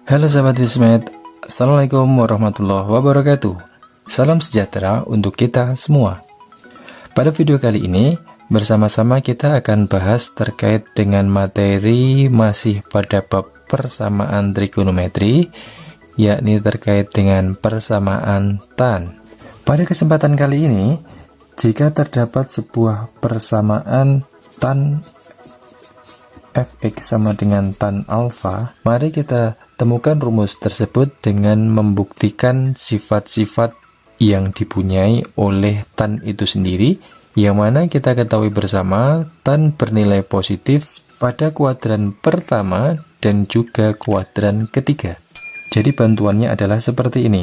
Halo sahabat Wismed, Assalamualaikum warahmatullahi wabarakatuh. Salam sejahtera untuk kita semua. Pada video kali ini, bersama-sama kita akan bahas terkait dengan materi masih pada bab persamaan trigonometri, yakni terkait dengan persamaan tan. Pada kesempatan kali ini, jika terdapat sebuah persamaan tan fx sama dengan tan alfa, mari kita temukan rumus tersebut dengan membuktikan sifat-sifat yang dipunyai oleh tan itu sendiri, yang mana kita ketahui bersama tan bernilai positif pada kuadran pertama dan juga kuadran ketiga. Jadi bantuannya adalah seperti ini.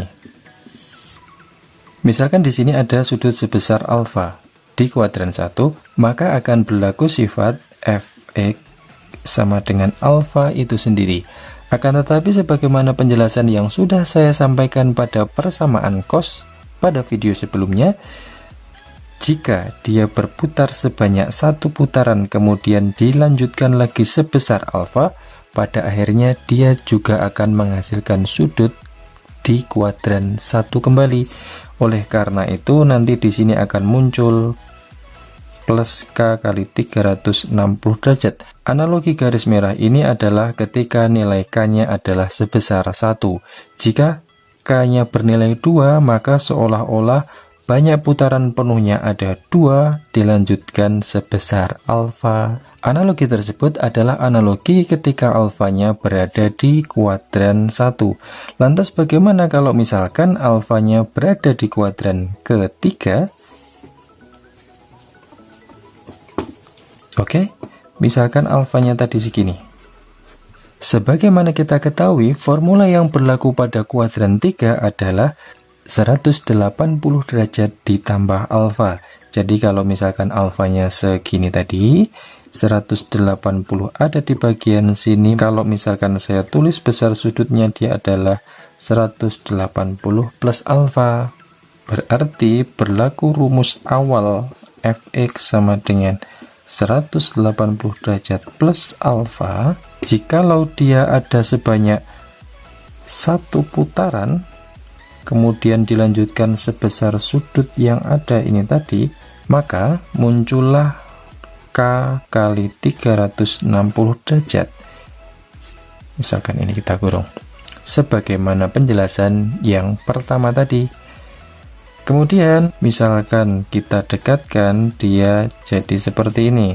Misalkan di sini ada sudut sebesar alfa di kuadran 1, maka akan berlaku sifat fx sama dengan alfa itu sendiri. Akan tetapi sebagaimana penjelasan yang sudah saya sampaikan pada persamaan cos pada video sebelumnya, jika dia berputar sebanyak satu putaran kemudian dilanjutkan lagi sebesar alfa, pada akhirnya dia juga akan menghasilkan sudut di kuadran 1 kembali. Oleh karena itu nanti di sini akan muncul plus K kali 360 derajat. Analogi garis merah ini adalah ketika nilai K-nya adalah sebesar 1. Jika K-nya bernilai 2, maka seolah-olah banyak putaran penuhnya ada 2 dilanjutkan sebesar alfa. Analogi tersebut adalah analogi ketika alfanya berada di kuadran 1. Lantas bagaimana kalau misalkan alfanya berada di kuadran ketiga? Oke, misalkan alfanya tadi segini. Sebagaimana kita ketahui, formula yang berlaku pada kuadran 3 adalah 180 derajat ditambah alfa. Jadi kalau misalkan alfanya segini tadi, 180 ada di bagian sini. Kalau misalkan saya tulis besar sudutnya, dia adalah 180 plus alfa. Berarti berlaku rumus awal fx sama dengan 180 derajat plus alfa. Jikalau dia ada sebanyak satu putaran kemudian dilanjutkan sebesar sudut yang ada ini tadi, maka muncullah K kali 360 derajat. Misalkan ini kita kurung sebagaimana penjelasan yang pertama tadi. Kemudian misalkan kita dekatkan, dia jadi seperti ini.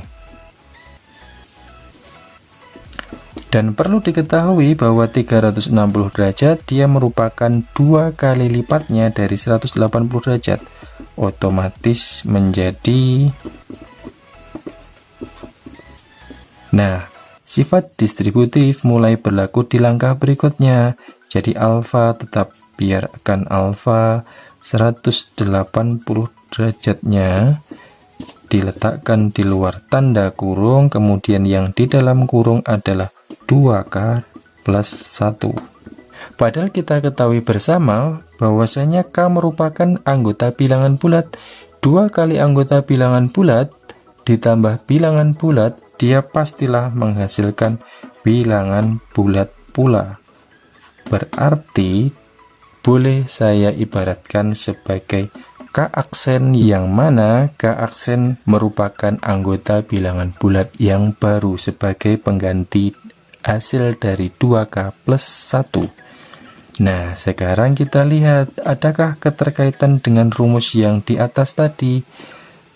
Dan perlu diketahui bahwa 360 derajat dia merupakan 2 kali lipatnya dari 180 derajat. Otomatis menjadi, nah, sifat distributif mulai berlaku di langkah berikutnya. Jadi alfa tetap biarkan alfa, 180 derajatnya diletakkan di luar tanda kurung, kemudian yang di dalam kurung adalah 2K plus 1. Padahal kita ketahui bersama bahwasanya K merupakan anggota bilangan bulat. 2 kali anggota bilangan bulat ditambah bilangan bulat, dia pastilah menghasilkan bilangan bulat pula. Berarti boleh saya ibaratkan sebagai K aksen, yang mana K aksen merupakan anggota bilangan bulat yang baru sebagai pengganti hasil dari 2K plus 1. Nah, sekarang kita lihat adakah keterkaitan dengan rumus yang di atas tadi.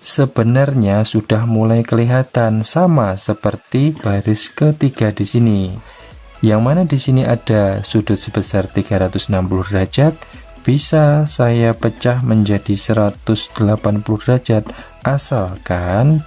Sebenarnya sudah mulai kelihatan, sama seperti baris ketiga di sini. Yang mana di sini ada sudut sebesar 360 derajat, bisa saya pecah menjadi 180 derajat asalkan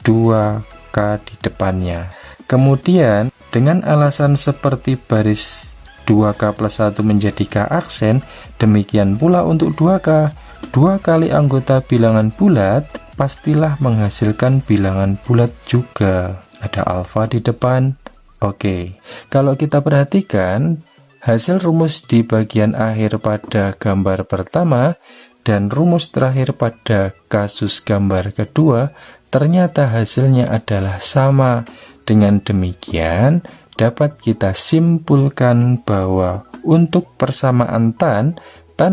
2K di depannya. Kemudian dengan alasan seperti baris 2K plus 1 menjadi K aksen, demikian pula untuk 2K. 2 kali anggota bilangan bulat pastilah menghasilkan bilangan bulat juga. Ada alfa di depan. Oke, kalau kita perhatikan hasil rumus di bagian akhir pada gambar pertama dan rumus terakhir pada kasus gambar kedua, ternyata hasilnya adalah sama. Dengan demikian, dapat kita simpulkan bahwa untuk persamaan tan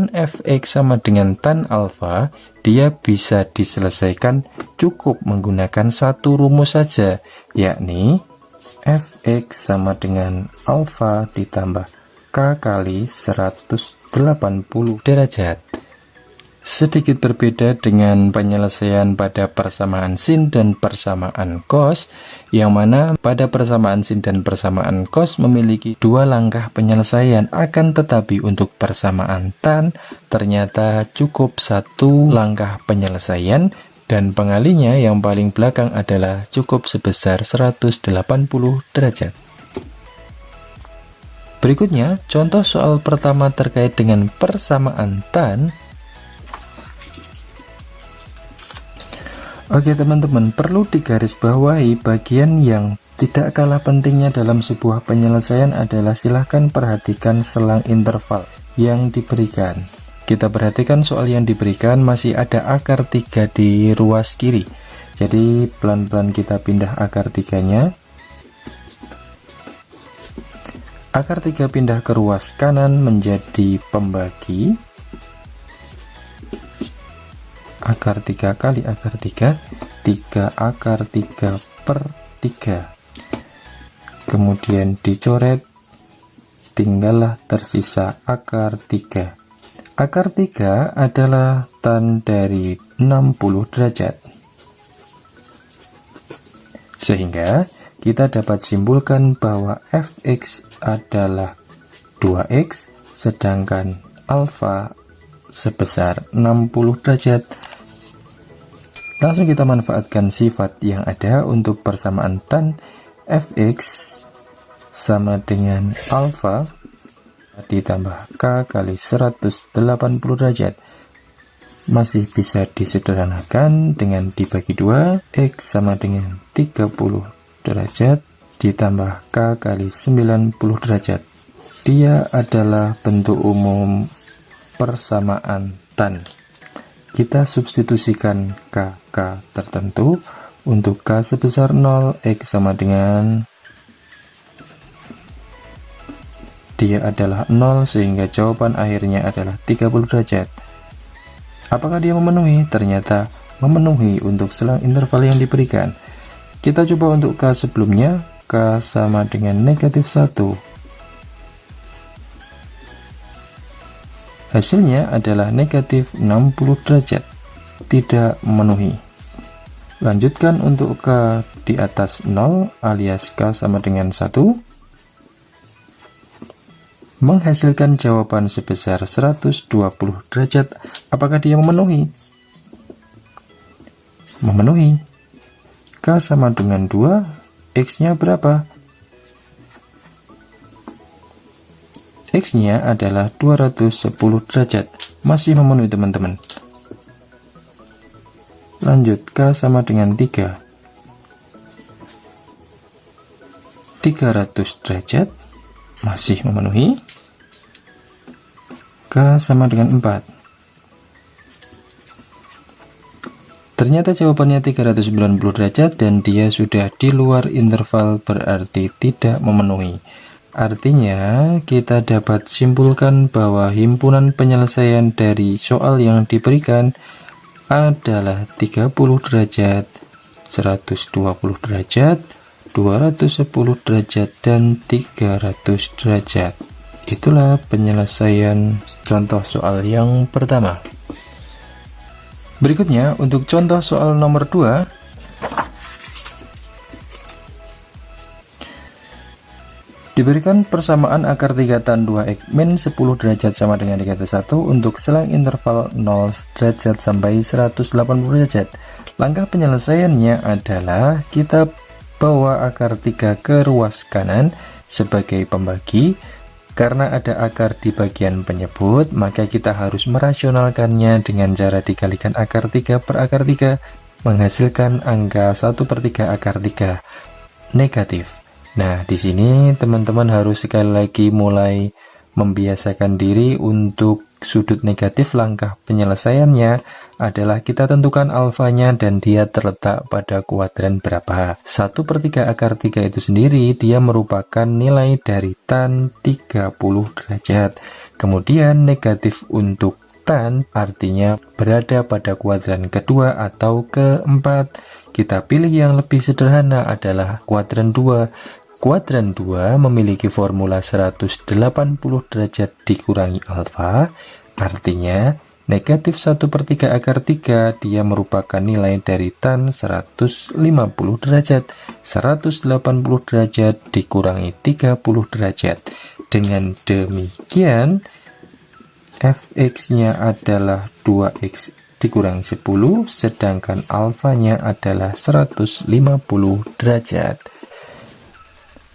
fx sama dengan tan alfa, dia bisa diselesaikan cukup menggunakan satu rumus saja, yakni fx sama dengan alfa ditambah k kali 180 derajat. Sedikit berbeda dengan penyelesaian pada persamaan sin dan persamaan cos, yang mana pada persamaan sin dan persamaan cos memiliki dua langkah penyelesaian, akan tetapi untuk persamaan tan ternyata cukup satu langkah penyelesaian, dan pengalinya yang paling belakang adalah cukup sebesar 180 derajat. Berikutnya, contoh soal pertama terkait dengan persamaan tan. Oke teman-teman, perlu digarisbawahi bagian yang tidak kalah pentingnya dalam sebuah penyelesaian adalah silahkan perhatikan selang interval yang diberikan. Kita perhatikan soal yang diberikan masih ada akar 3 di ruas kiri. Jadi pelan-pelan kita pindah akar 3-nya. Akar 3 pindah ke ruas kanan menjadi pembagi. Akar 3 kali akar 3, 3 akar 3 per 3. Kemudian dicoret, tinggallah tersisa akar 3. Akar 3 adalah tan dari 60 derajat. Sehingga kita dapat simpulkan bahwa fx adalah 2x, sedangkan alfa sebesar 60 derajat. Langsung kita manfaatkan sifat yang ada untuk persamaan tan fx sama dengan alfa ditambah k kali 180 derajat. Masih bisa disederhanakan dengan dibagi 2, x sama dengan 30 derajat ditambah k kali 90 derajat. Dia adalah bentuk umum persamaan tan. Kita substitusikan k tertentu. Untuk k sebesar 0, x sama dengan dia adalah 0, sehingga jawaban akhirnya adalah 30 derajat. Apakah dia memenuhi? Ternyata memenuhi untuk selang interval yang diberikan. Kita coba untuk k sebelumnya. K sama dengan negatif 1. Hasilnya adalah negatif 60 derajat, tidak memenuhi. Lanjutkan untuk k di atas 0 alias k sama dengan 1. Menghasilkan jawaban sebesar 120 derajat. Apakah dia memenuhi? Memenuhi. K sama dengan 2, x-nya berapa? X-nya adalah 210 derajat. Masih memenuhi teman-teman. Lanjut, K sama dengan 3. 300 derajat. Masih memenuhi. K sama dengan 4. Ternyata jawabannya 390 derajat dan dia sudah di luar interval, berarti tidak memenuhi. Artinya, kita dapat simpulkan bahwa himpunan penyelesaian dari soal yang diberikan adalah 30 derajat, 120 derajat, 210 derajat, dan 300 derajat. Itulah penyelesaian contoh soal yang pertama. Berikutnya, untuk contoh soal nomor 2, diberikan persamaan akar 3 tan 2x min 10 derajat sama dengan negatif 1 untuk selang interval 0 derajat sampai 180 derajat. Langkah penyelesaiannya adalah kita bawa akar 3 ke ruas kanan sebagai pembagi. Karena ada akar di bagian penyebut, maka kita harus merasionalkannya dengan cara dikalikan akar 3 per akar 3, menghasilkan angka 1/3 akar 3 negatif. Nah, di sini teman-teman harus sekali lagi mulai membiasakan diri untuk sudut negatif, langkah penyelesaiannya adalah kita tentukan alfanya dan dia terletak pada kuadran berapa. 1/3 akar 3 itu sendiri dia merupakan nilai dari tan 30 derajat. Kemudian negatif untuk tan artinya berada pada kuadran kedua atau keempat. Kita pilih yang lebih sederhana adalah kuadran 2. Kuadran 2 memiliki formula 180 derajat dikurangi alfa, artinya negatif 1/3 akar 3 dia merupakan nilai dari tan 150 derajat. 180 derajat dikurangi 30 derajat. Dengan demikian, fx-nya adalah 2x dikurangi 10, sedangkan alfanya adalah 150 derajat.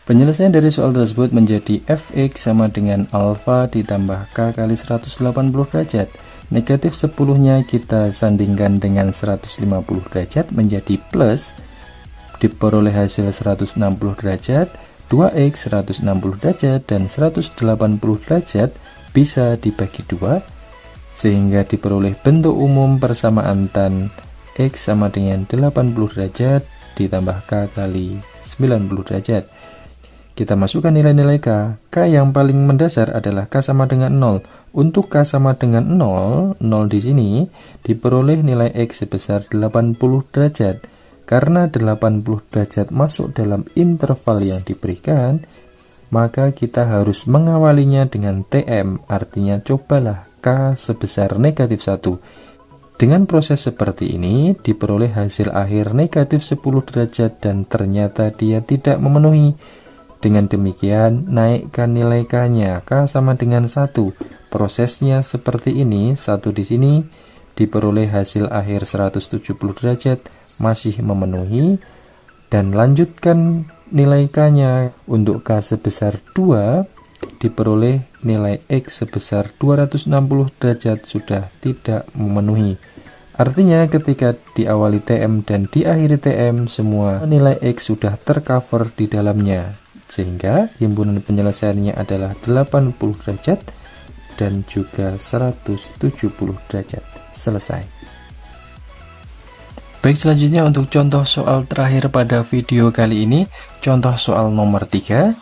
Penyelesaian dari soal tersebut menjadi fx sama dengan alfa ditambah k kali 180 derajat. Negatif 10-nya kita sandingkan dengan 150 derajat menjadi plus, diperoleh hasil 160 derajat, 2x 160 derajat, dan 180 derajat bisa dibagi 2, sehingga diperoleh bentuk umum persamaan tan x sama dengan 80 derajat ditambah k kali 90 derajat. Kita masukkan nilai-nilai k. K yang paling mendasar adalah k sama dengan 0. Untuk k sama dengan 0 di sini diperoleh nilai x sebesar 80 derajat. Karena 80 derajat masuk dalam interval yang diberikan, maka kita harus mengawalinya dengan tm, artinya cobalah k sebesar negatif 1. Dengan proses seperti ini, diperoleh hasil akhir negatif 10 derajat dan ternyata dia tidak memenuhi. Dengan demikian, naikkan nilai k-nya, k sama dengan 1. Prosesnya seperti ini, 1 di sini, diperoleh hasil akhir 170 derajat, masih memenuhi, dan lanjutkan nilai k-nya. Untuk k sebesar 2, diperoleh nilai x sebesar 260 derajat, sudah tidak memenuhi. Artinya ketika diawali tm dan diakhiri tm, semua nilai x sudah tercover di dalamnya. Sehingga himpunan penyelesaiannya adalah 80 derajat dan juga 170 derajat. Selesai. Baik, selanjutnya untuk contoh soal terakhir pada video kali ini, contoh soal nomor 3.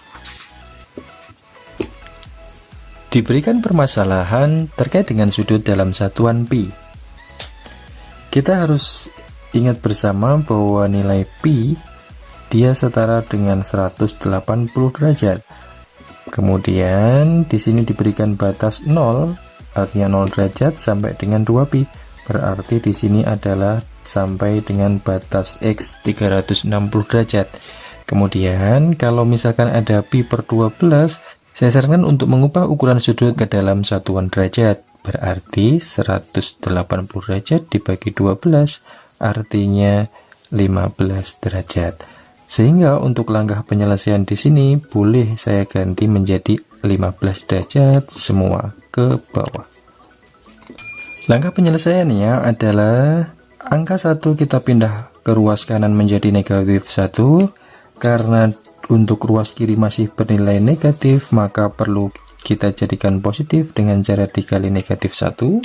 Diberikan permasalahan terkait dengan sudut dalam satuan pi. Kita harus ingat bersama bahwa nilai pi dia setara dengan 180 derajat. Kemudian di sini diberikan batas 0, artinya 0 derajat sampai dengan 2 pi. Berarti di sini adalah sampai dengan batas x 360 derajat. Kemudian kalau misalkan ada pi per 12, saya sarankan untuk mengubah ukuran sudut ke dalam satuan derajat. Berarti 180 derajat dibagi 12 artinya 15 derajat. Sehingga untuk langkah penyelesaian di sini boleh saya ganti menjadi 15 derajat semua ke bawah. Langkah penyelesaiannya adalah angka 1 kita pindah ke ruas kanan menjadi negatif 1. Karena untuk ruas kiri masih bernilai negatif, maka perlu kita jadikan positif dengan cara dikali negatif 1.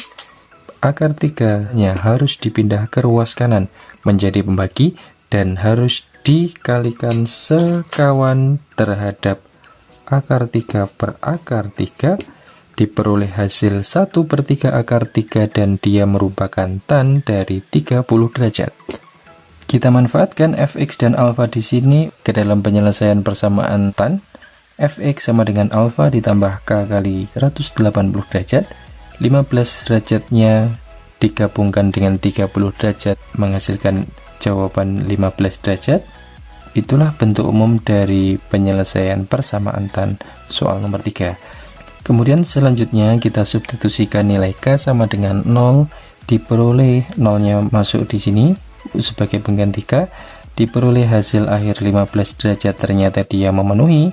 Akar 3-nya harus dipindah ke ruas kanan menjadi pembagi dan harus dikalikan sekawan terhadap akar 3 per akar 3, diperoleh hasil 1/3 akar 3 dan dia merupakan tan dari 30 derajat. Kita manfaatkan fx dan alfa di sini ke dalam penyelesaian persamaan tan. Fx sama dengan alfa ditambah k kali 180 derajat. 15 derajatnya digabungkan dengan 30 derajat menghasilkan jawaban 15 derajat. Itulah bentuk umum dari penyelesaian persamaan tan soal nomor 3. Kemudian selanjutnya kita substitusikan nilai k sama dengan 0, diperoleh 0-nya masuk di sini sebagai pengganti k, diperoleh hasil akhir 15 derajat ternyata dia memenuhi.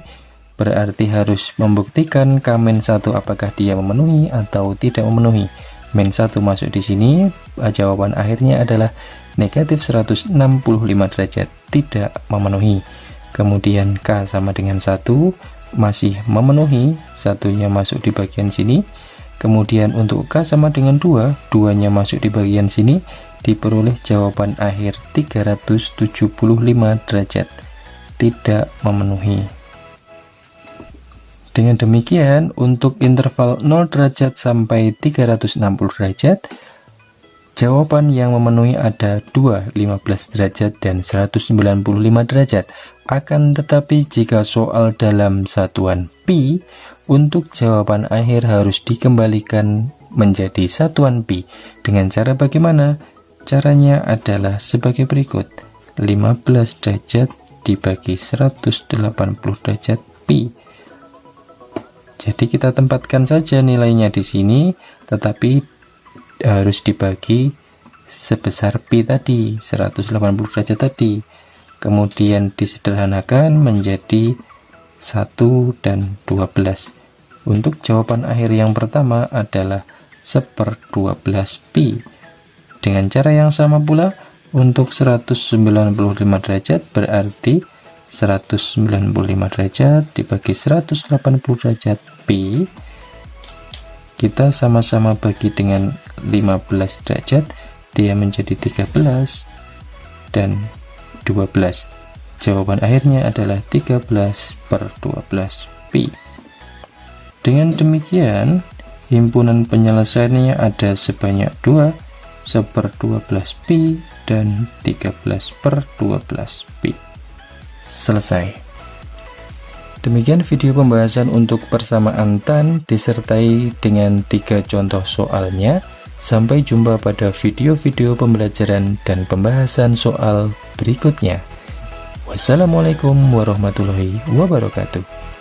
Berarti harus membuktikan k-1 apakah dia memenuhi atau tidak memenuhi. -1 masuk di sini, jawaban akhirnya adalah negatif 165 derajat, tidak memenuhi. Kemudian k sama dengan 1 masih memenuhi, satunya masuk di bagian sini. Kemudian untuk K sama dengan 2, 2-nya masuk di bagian sini, diperoleh jawaban akhir 375 derajat. Tidak memenuhi. Dengan demikian, untuk interval 0 derajat sampai 360 derajat, jawaban yang memenuhi ada 2, 15 derajat, dan 195 derajat. Akan tetapi jika soal dalam satuan pi, untuk jawaban akhir harus dikembalikan menjadi satuan pi. Dengan cara bagaimana? Caranya adalah sebagai berikut. 15 derajat dibagi 180 derajat pi. Jadi kita tempatkan saja nilainya di sini, tetapi harus dibagi sebesar pi tadi, 180 derajat tadi. Kemudian disederhanakan menjadi 1 dan 12. Untuk jawaban akhir yang pertama adalah 1/12 pi. Dengan cara yang sama pula, untuk 195 derajat berarti 195 derajat dibagi 180 derajat pi. Kita sama-sama bagi dengan 15 derajat, dia menjadi 13 dan 12. Jawaban akhirnya adalah 13/12 pi. Dengan demikian, himpunan penyelesaiannya ada sebanyak 2, 1/12 pi dan 13/12 pi. Selesai. Demikian video pembahasan untuk persamaan tan disertai dengan 3 contoh soalnya. Sampai jumpa pada video-video pembelajaran dan pembahasan soal berikutnya. Wassalamualaikum warahmatullahi wabarakatuh.